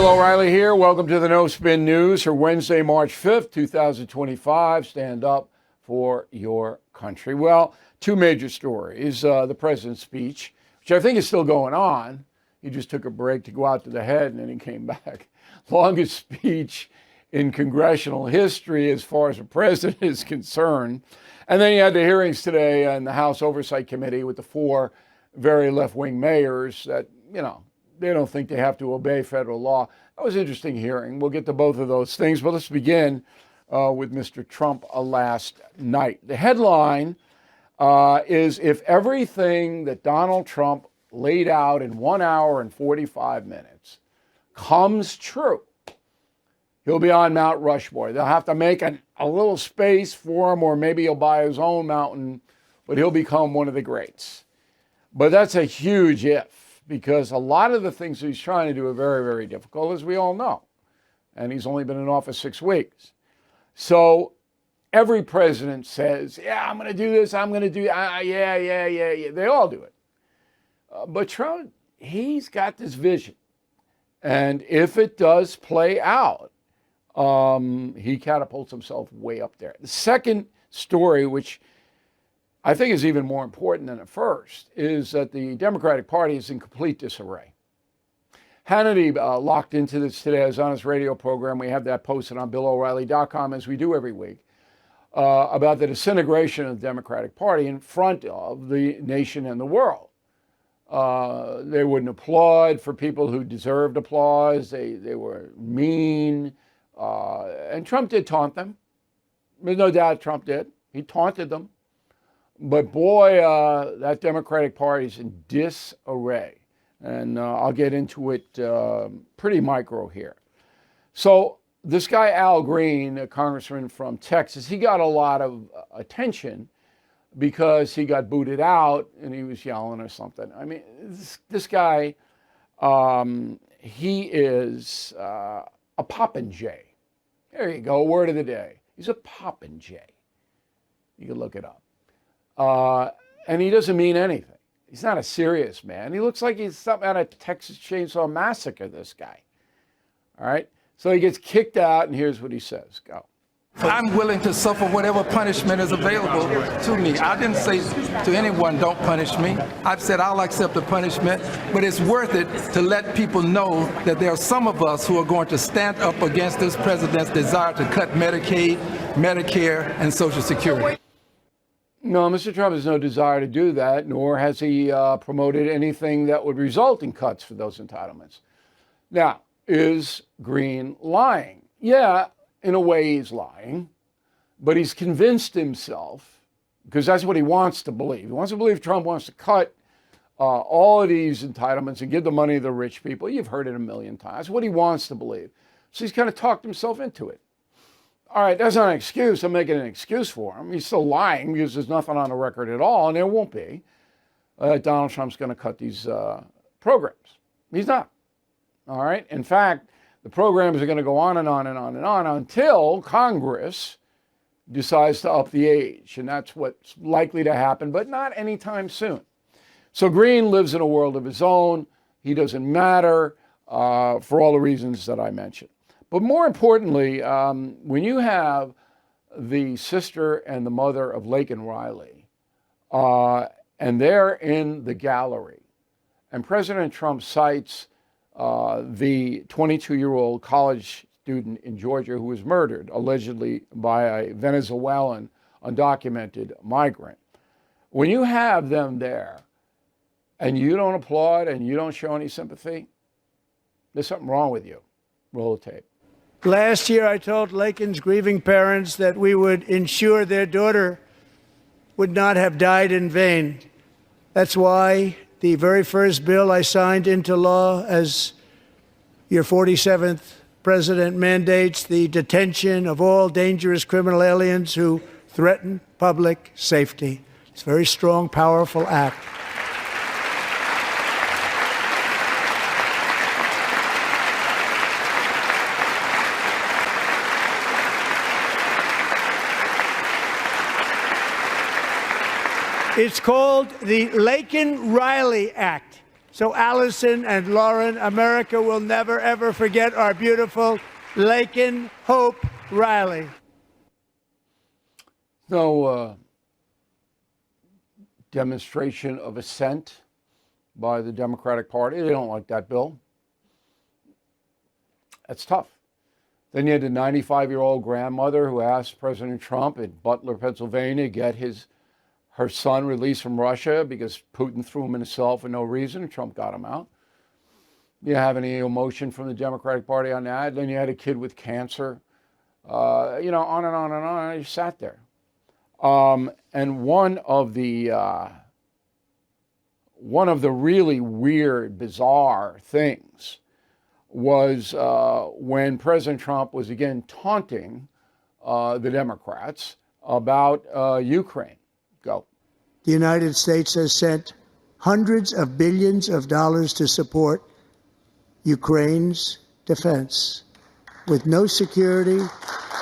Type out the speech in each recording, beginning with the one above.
O'Reilly here. Welcome to the No Spin News for Wednesday, March 5th, 2025. Stand up for your country. Well, two major stories. The president's speech, which I think is still going on. He just took a break to go out to the head and then he came back. Longest speech in congressional history as far as the president is concerned. And then he had the hearings today in the House Oversight Committee with the four very left-wing mayors that, they don't think they have to obey federal law. That was an interesting hearing. We'll get to both of those things, but let's begin with Mr. Trump last night. The headline is, if everything that Donald Trump laid out in 1 hour and 45 minutes comes true, he'll be on Mount Rushmore. They'll have to make a little space for him, or maybe he'll buy his own mountain, but he'll become one of the greats. But that's a huge if, because a lot of the things he's trying to do are very, very difficult, as we all know. And he's only been in office 6 weeks. So every president says, yeah, I'm going to do this, I'm going to do, yeah. They all do it. But Trump, he's got this vision. And if it does play out, he catapults himself way up there. The second story, which I think is even more important than the first, is that the Democratic Party is in complete disarray. Hannity locked into this today. I was on his radio program. We have that posted on BillO'Reilly.com, as we do every week, about the disintegration of the Democratic Party in front of the nation and the world. They wouldn't applaud for people who deserved applause. They were mean. And Trump did taunt them. There's no doubt Trump did. He taunted them. But boy, that Democratic Party is in disarray. And I'll get into it pretty micro here. So this guy, Al Green, a congressman from Texas, he got a lot of attention because he got booted out and he was yelling or something. I mean, this guy, he is a popinjay. There you go, word of the day. He's a popinjay. You can look it up. And he doesn't mean anything. He's not a serious man. He looks like he's something out of Texas Chainsaw Massacre, this guy. All right? So he gets kicked out, and here's what he says. Go. I'm willing to suffer whatever punishment is available to me. I didn't say to anyone, don't punish me. I've said I'll accept the punishment, but it's worth it to let people know that there are some of us who are going to stand up against this president's desire to cut Medicaid, Medicare, and Social Security. No, Mr. Trump has no desire to do that, nor has he promoted anything that would result in cuts for those entitlements. Now, is Green lying? Yeah, in a way he's lying, but he's convinced himself, because that's what he wants to believe. He wants to believe Trump wants to cut all of these entitlements and give the money to the rich people. You've heard it a million times. That's what he wants to believe. So he's kind of talked himself into it. All right, that's not an excuse. I'm making an excuse for him. He's still lying because there's nothing on the record at all, and there won't be. Donald Trump's going to cut these programs. He's not. All right? In fact, the programs are going to go on and on and on and on until Congress decides to up the age, and that's what's likely to happen, but not anytime soon. So Green lives in a world of his own. He doesn't matter for all the reasons that I mentioned. But more importantly, when you have the sister and the mother of Lake and Reilly, and they're in the gallery, and President Trump cites the 22-year-old college student in Georgia who was murdered, allegedly by a Venezuelan undocumented migrant. When you have them there, and you don't applaud and you don't show any sympathy, there's something wrong with you. Roll the tape. Last year, I told Laken's grieving parents that we would ensure their daughter would not have died in vain. That's why the very first bill I signed into law as your 47th president mandates the detention of all dangerous criminal aliens who threaten public safety. It's a very strong, powerful act. It's called the Laken-Reilly Act. So Allison and Lauren, America will never, ever forget our beautiful Laken Hope Riley. No demonstration of assent by the Democratic Party. They don't like that bill. That's tough. Then you had the 95-year-old grandmother who asked President Trump in Butler, Pennsylvania, to get her son released from Russia because Putin threw him in a cell for no reason. Trump got him out. You have any emotion from the Democratic Party on that? Then you had a kid with cancer. On and on and on. I just sat there. And one of the really weird, bizarre things was when President Trump was again taunting the Democrats about Ukraine. Go. The United States has sent hundreds of billions of dollars to support Ukraine's defense with no security,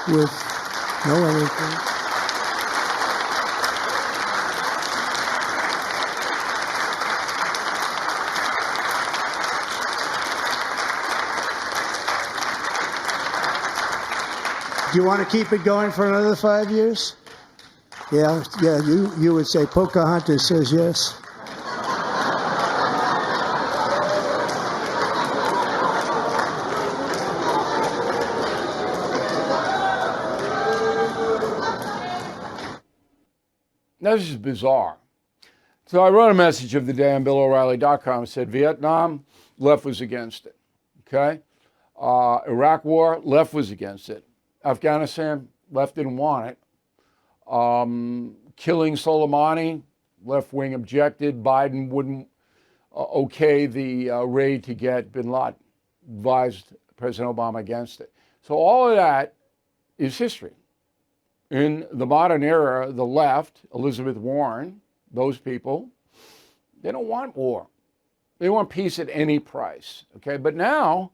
with no anything. Do you want to keep it going for another 5 years? Yeah, you would say Pocahontas says yes. Now, this is bizarre. So I wrote a message of the day on BillO'Reilly.com. It said, Vietnam, left was against it. Okay? Iraq war, left was against it. Afghanistan, left didn't want it. Killing Soleimani, left wing objected. Biden wouldn't okay the raid to get bin Laden. Advised President Obama against it. So all of that is history. In the modern era, the left, Elizabeth Warren, those people, they don't want war. They want peace at any price. Okay, but now,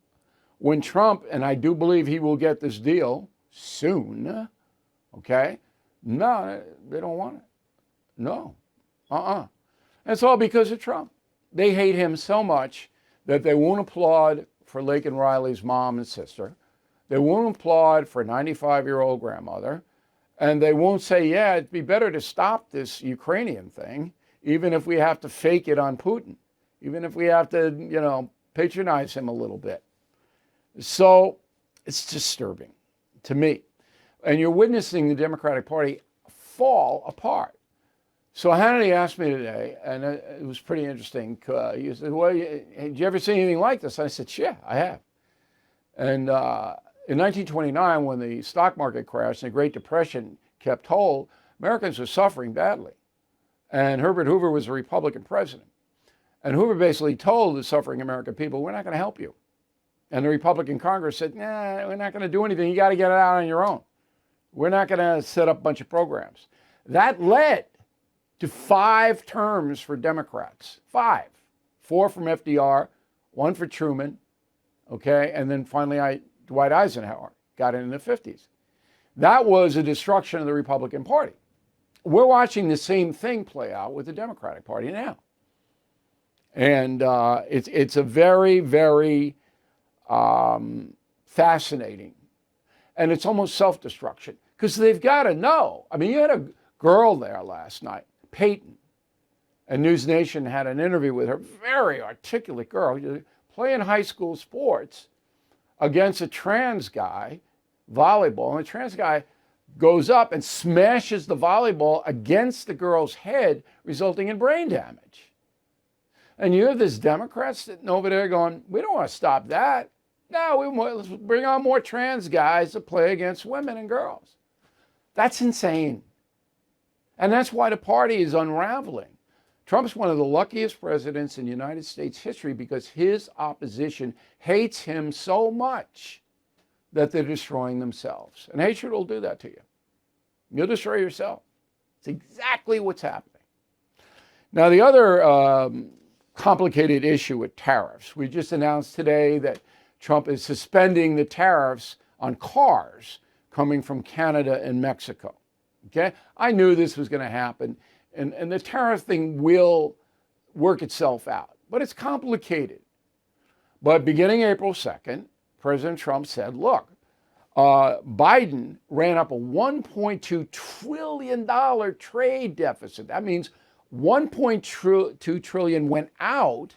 when Trump, and I do believe he will get this deal soon, okay, no, they don't want it. No, It's all because of Trump. They hate him so much that they won't applaud for Laken Riley's mom and sister. They won't applaud for a 95-year-old grandmother. And they won't say, yeah, it'd be better to stop this Ukrainian thing, even if we have to fake it on Putin, even if we have to, patronize him a little bit. So it's disturbing to me. And you're witnessing the Democratic Party fall apart. So Hannity asked me today, and it was pretty interesting. He said, well, did you ever see anything like this? I said, yeah, I have. And in 1929, when the stock market crashed and the Great Depression kept hold, Americans were suffering badly. And Herbert Hoover was a Republican president. And Hoover basically told the suffering American people, we're not going to help you. And the Republican Congress said, nah, we're not going to do anything. You got to get it out on your own. We're not going to set up a bunch of programs. That led to 5 terms for Democrats. 5. 4 from FDR, 1 for Truman, okay, and then finally Dwight Eisenhower got it in the 50s. That was a destruction of the Republican Party. We're watching the same thing play out with the Democratic Party now. And it's a very, very fascinating, and it's almost self-destruction, because they've got to know. I mean, you had a girl there last night, Peyton, and News Nation had an interview with her, very articulate girl, playing high school sports against a trans guy, volleyball, and the trans guy goes up and smashes the volleyball against the girl's head, resulting in brain damage. And you have this Democrat sitting over there going, we don't want to stop that. No, let's bring on more trans guys to play against women and girls. That's insane. And that's why the party is unraveling. Trump's one of the luckiest presidents in United States history because his opposition hates him so much that they're destroying themselves. And hatred will do that to you. You'll destroy yourself. It's exactly what's happening. Now, the other complicated issue with tariffs. We just announced today that Trump is suspending the tariffs on cars coming from Canada and Mexico. Okay? I knew this was going to happen. And the tariff thing will work itself out. but it's complicated. But beginning April 2nd, President Trump said, look, Biden ran up a $1.2 trillion trade deficit. That means $1.2 trillion went out,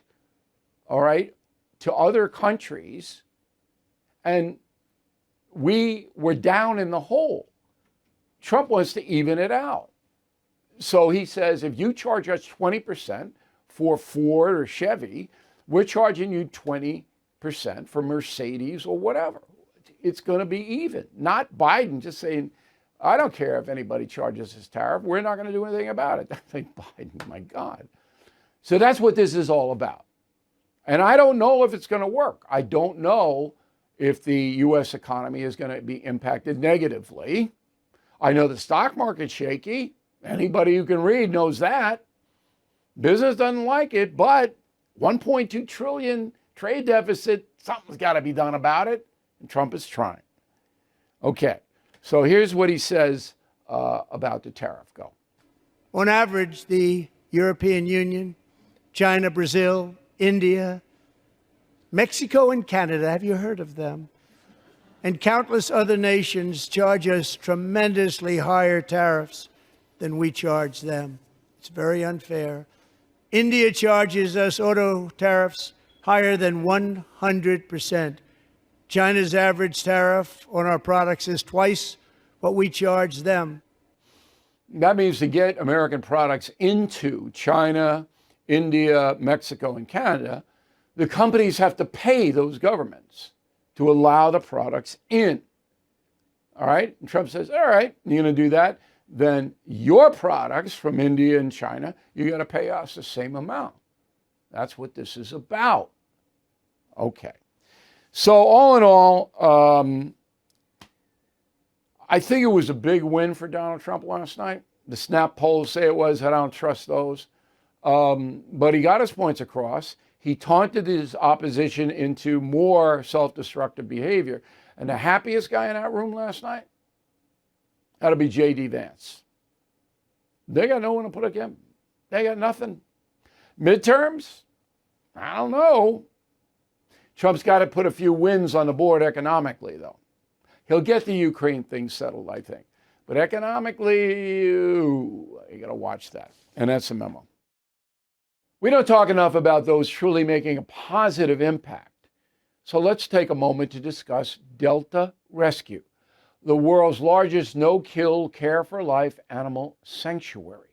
all right, to other countries, and we were down in the hole. Trump wants to even it out. So he says, if you charge us 20% for Ford or Chevy, we're charging you 20% for Mercedes or whatever. It's going to be even. Not Biden just saying, I don't care if anybody charges this tariff. We're not going to do anything about it. I think Biden, my God. So that's what this is all about. And I don't know if it's going to work. I don't know if the U.S. economy is going to be impacted negatively. I know the stock market's shaky. Anybody who can read knows that. Business doesn't like it, but 1.2 trillion trade deficit, something's got to be done about it. And Trump is trying. Okay, so here's what he says about the tariff. Go. On average, the European Union, China, Brazil, India, Mexico, and Canada, have you heard of them? And countless other nations charge us tremendously higher tariffs than we charge them. It's very unfair. India charges us auto tariffs higher than 100%. China's average tariff on our products is twice what we charge them. That means to get American products into China, India, Mexico, and Canada, the companies have to pay those governments to allow the products in. All right? And Trump says, all right, you're going to do that, then your products from India and China, you got to pay us the same amount. That's what this is about. Okay. So all in all, I think it was a big win for Donald Trump last night. The Snap polls say it was. I don't trust those. But he got his points across. He taunted his opposition into more self-destructive behavior. And the happiest guy in that room last night had to be J.D. Vance. They got no one to put against. They got nothing. Midterms? I don't know. Trump's got to put a few wins on the board economically, though. He'll get the Ukraine thing settled, I think. But economically, you got to watch that. And that's a memo. We don't talk enough about those truly making a positive impact. So let's take a moment to discuss Delta Rescue, the world's largest no-kill care-for-life animal sanctuary.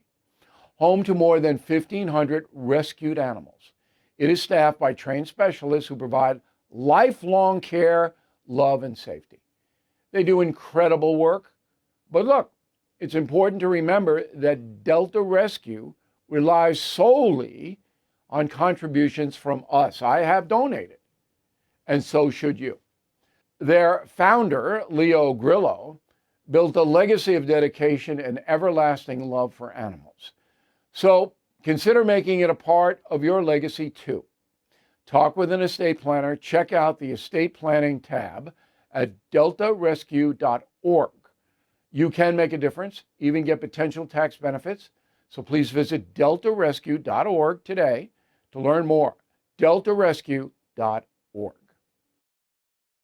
Home to more than 1,500 rescued animals. It is staffed by trained specialists who provide lifelong care, love, and safety. They do incredible work. But look, it's important to remember that Delta Rescue relies solely on contributions from us. I have donated, and so should you. Their founder, Leo Grillo, built a legacy of dedication and everlasting love for animals. So consider making it a part of your legacy too. Talk with an estate planner. Check out the estate planning tab at deltarescue.org. You can make a difference, even get potential tax benefits. So please visit deltarescue.org today to learn more. deltarescue.org.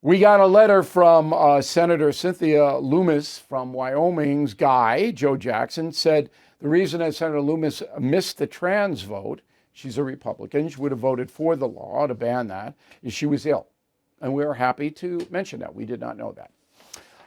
We got a letter from Senator Cynthia Loomis from Wyoming's guy, Joe Jackson, said the reason that Senator Loomis missed the trans vote, she's a Republican, she would have voted for the law to ban that, is she was ill. And we are happy to mention that. We did not know that.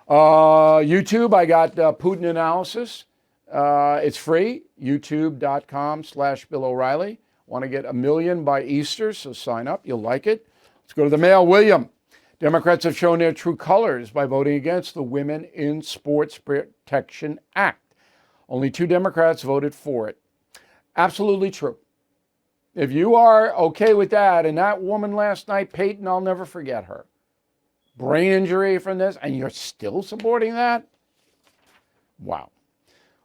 YouTube, I got Putin analysis. It's free, youtube.com/Bill O'Reilly. Want to get 1 million by Easter, so sign up. You'll like it. Let's go to the mail. William. Democrats have shown their true colors by voting against the Women in Sports Protection Act. Only 2 Democrats voted for it. Absolutely true. If you are okay with that, and that woman last night, Peyton, I'll never forget her. Brain injury from this, and you're still supporting that? Wow.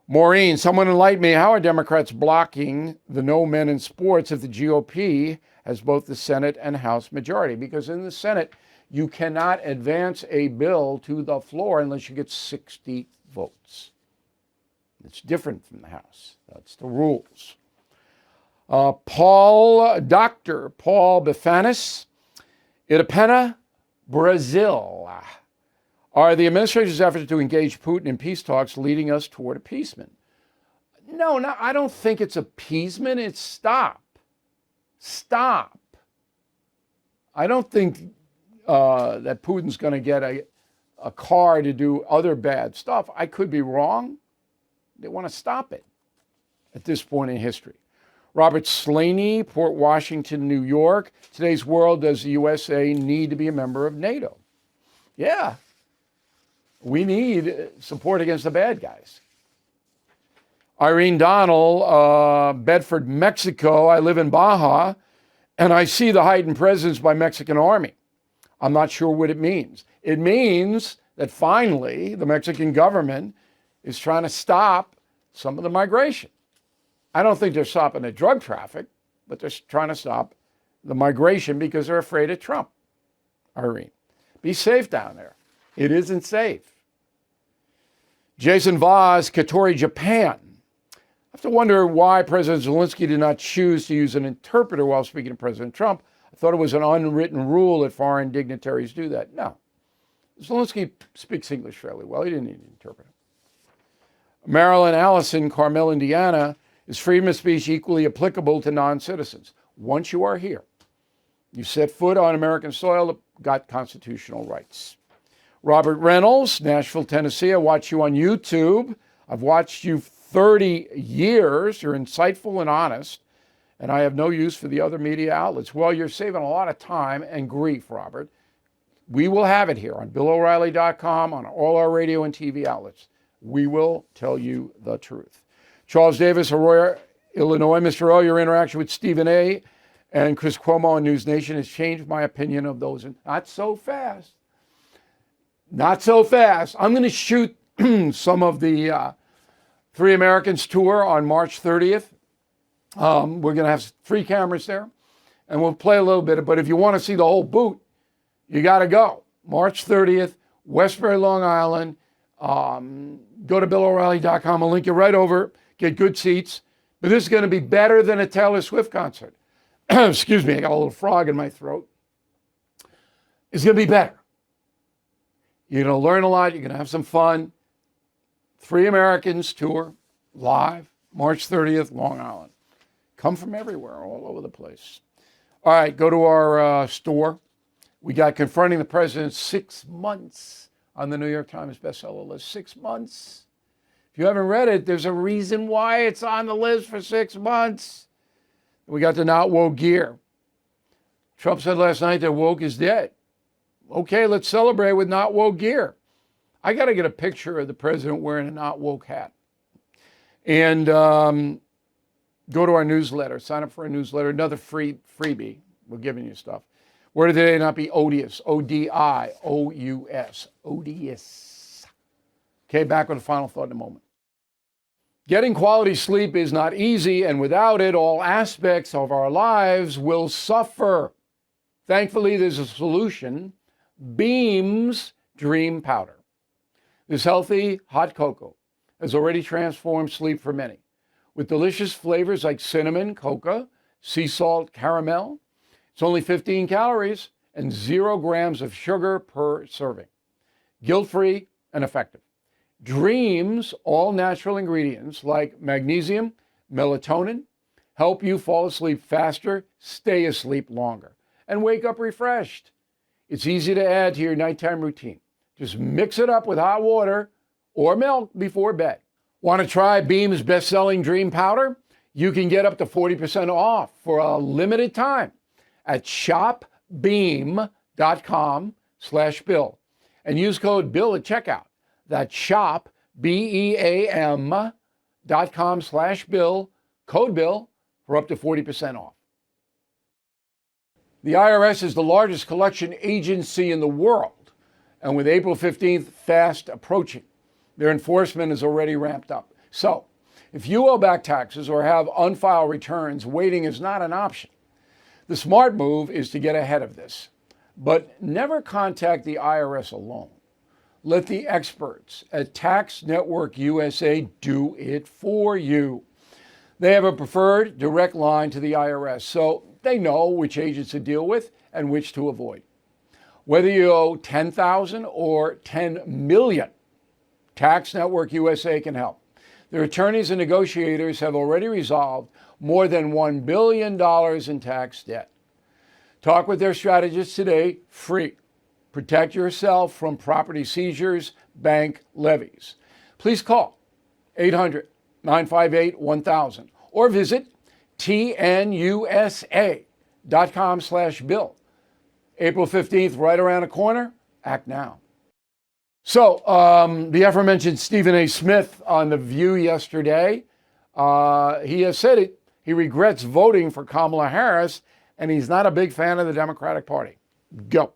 Maureen, someone enlighten me. How are Democrats blocking the no men in sports if the GOP has both the Senate and House majority? Because in the Senate, you cannot advance a bill to the floor unless you get 60 votes. It's different from the House. That's the rules. Dr. Paul Bifanis, Itapena, Brazil. Are the administration's efforts to engage Putin in peace talks leading us toward appeasement? No, I don't think it's appeasement. It's stop. Stop. I don't think that Putin's going to get a car to do other bad stuff. I could be wrong. They want to stop it at this point in history. Robert Slaney, Port Washington, New York. Today's world, does the USA need to be a member of NATO? Yeah. We need support against the bad guys. Irene Donnell, Bedford, Mexico. I live in Baja, and I see the heightened presence by Mexican army. I'm not sure what it means. It means that finally the Mexican government is trying to stop some of the migration. I don't think they're stopping the drug traffic, but they're trying to stop the migration because they're afraid of Trump. Irene, be safe down there. It isn't safe. Jason Vaz, Katori, Japan. I have to wonder why President Zelensky did not choose to use an interpreter while speaking to President Trump. I thought it was an unwritten rule that foreign dignitaries do that. No. Zelensky speaks English fairly well. He didn't need an interpreter. Marilyn Allison, Carmel, Indiana. Is freedom of speech equally applicable to non-citizens? Once you are here, you set foot on American soil, got constitutional rights. Robert Reynolds, Nashville, Tennessee. I watch you on YouTube. I've watched you 30 years. You're insightful and honest, and I have no use for the other media outlets. Well, you're saving a lot of time and grief, Robert. We will have it here on BillO'Reilly.com, on all our radio and TV outlets. We will tell you the truth. Charles Davis, Aurora, Illinois. Mr. O, your interaction with Stephen A. and Chris Cuomo on News Nation has changed my opinion of those. Not so fast. Not so fast. I'm going to shoot some of the Three Americans tour on March 30th. We're going to have 3 cameras there, and we'll play a little bit. But if you want to see the whole boot, you got to go. March 30th, Westbury, Long Island. Go to BillO'Reilly.com. I'll link you right over. Get good seats. But this is going to be better than a Taylor Swift concert. Excuse me, I got a little frog in my throat. It's going to be better. You're going to learn a lot. You're going to have some fun. Three Americans tour, live, March 30th, Long Island. Come from everywhere, all over the place. All right, go to our store. We got Confronting the President, 6 months on the New York Times bestseller list. 6 months. If you haven't read it, there's a reason why it's on the list for 6 months. We got the not woke gear. Trump said last night that woke is dead. Okay, let's celebrate with not woke gear. I got to get a picture of the president wearing a not woke hat. And go to our newsletter. Sign up for a newsletter. Another freebie. We're giving you stuff. Where did they not be odious? O-D-I-O-U-S. Odious. Okay, back with a final thought in a moment. Getting quality sleep is not easy, and without it, all aspects of our lives will suffer. Thankfully, there's a solution. Beam's Dream Powder. This healthy hot cocoa has already transformed sleep for many. With delicious flavors like cinnamon, cocoa, sea salt, caramel, it's only 15 calories and 0 grams of sugar per serving. Guilt-free and effective. Dream's all-natural ingredients like magnesium, melatonin, help you fall asleep faster, stay asleep longer, and wake up refreshed. It's easy to add to your nighttime routine. Just mix it up with hot water or milk before bed. Want to try Beam's best-selling Dream Powder? You can get up to 40% off for a limited time at shopbeam.com/Bill and use code BILL at checkout. That's shop, BEAM.com/Bill, code BILL for up to 40% off. The IRS is the largest collection agency in the world. And with April 15th fast approaching, their enforcement is already ramped up. So, if you owe back taxes or have unfiled returns, waiting is not an option. The smart move is to get ahead of this. But never contact the IRS alone. Let the experts at Tax Network USA do it for you. They have a preferred direct line to the IRS, so they know which agents to deal with and which to avoid. Whether you owe $10,000 or $10 million, Tax Network USA can help. Their attorneys and negotiators have already resolved more than $1 billion in tax debt. Talk with their strategists today, free. Protect yourself from property seizures, bank levies. Please call 800-958-1000 or visit tnusa.com/bill. April 15th, right around the corner. Act now. So, the aforementioned Stephen A. Smith on The View yesterday, he has said it. He regrets voting for Kamala Harris, and he's not a big fan of the Democratic Party. Go.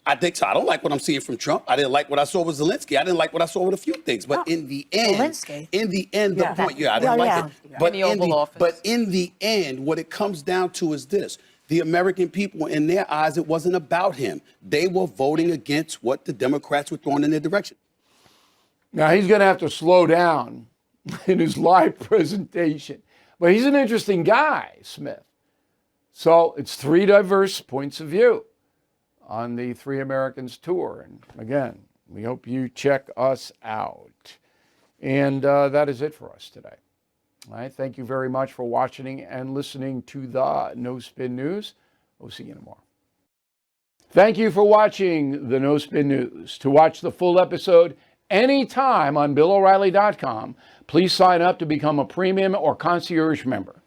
I think so. I don't like what I'm seeing from Trump. I didn't like what I saw with Zelensky. I didn't like what I saw with a few things. But in the end, I didn't like it. But in the end, what it comes down to is this. The American people, in their eyes, it wasn't about him. They were voting against what the Democrats were throwing in their direction. Now, he's going to have to slow down in his live presentation. But he's an interesting guy, Smith. So it's three diverse points of view on the Three Americans tour. And again, we hope you check us out. And that is it for us today. All right. Thank you very much for watching and listening to the No Spin News. We'll see you tomorrow. Thank you for watching the No Spin News. To watch the full episode anytime on BillO'Reilly.com, please sign up to become a premium or concierge member.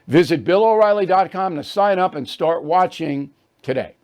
Visit BillO'Reilly.com to sign up and start watching today.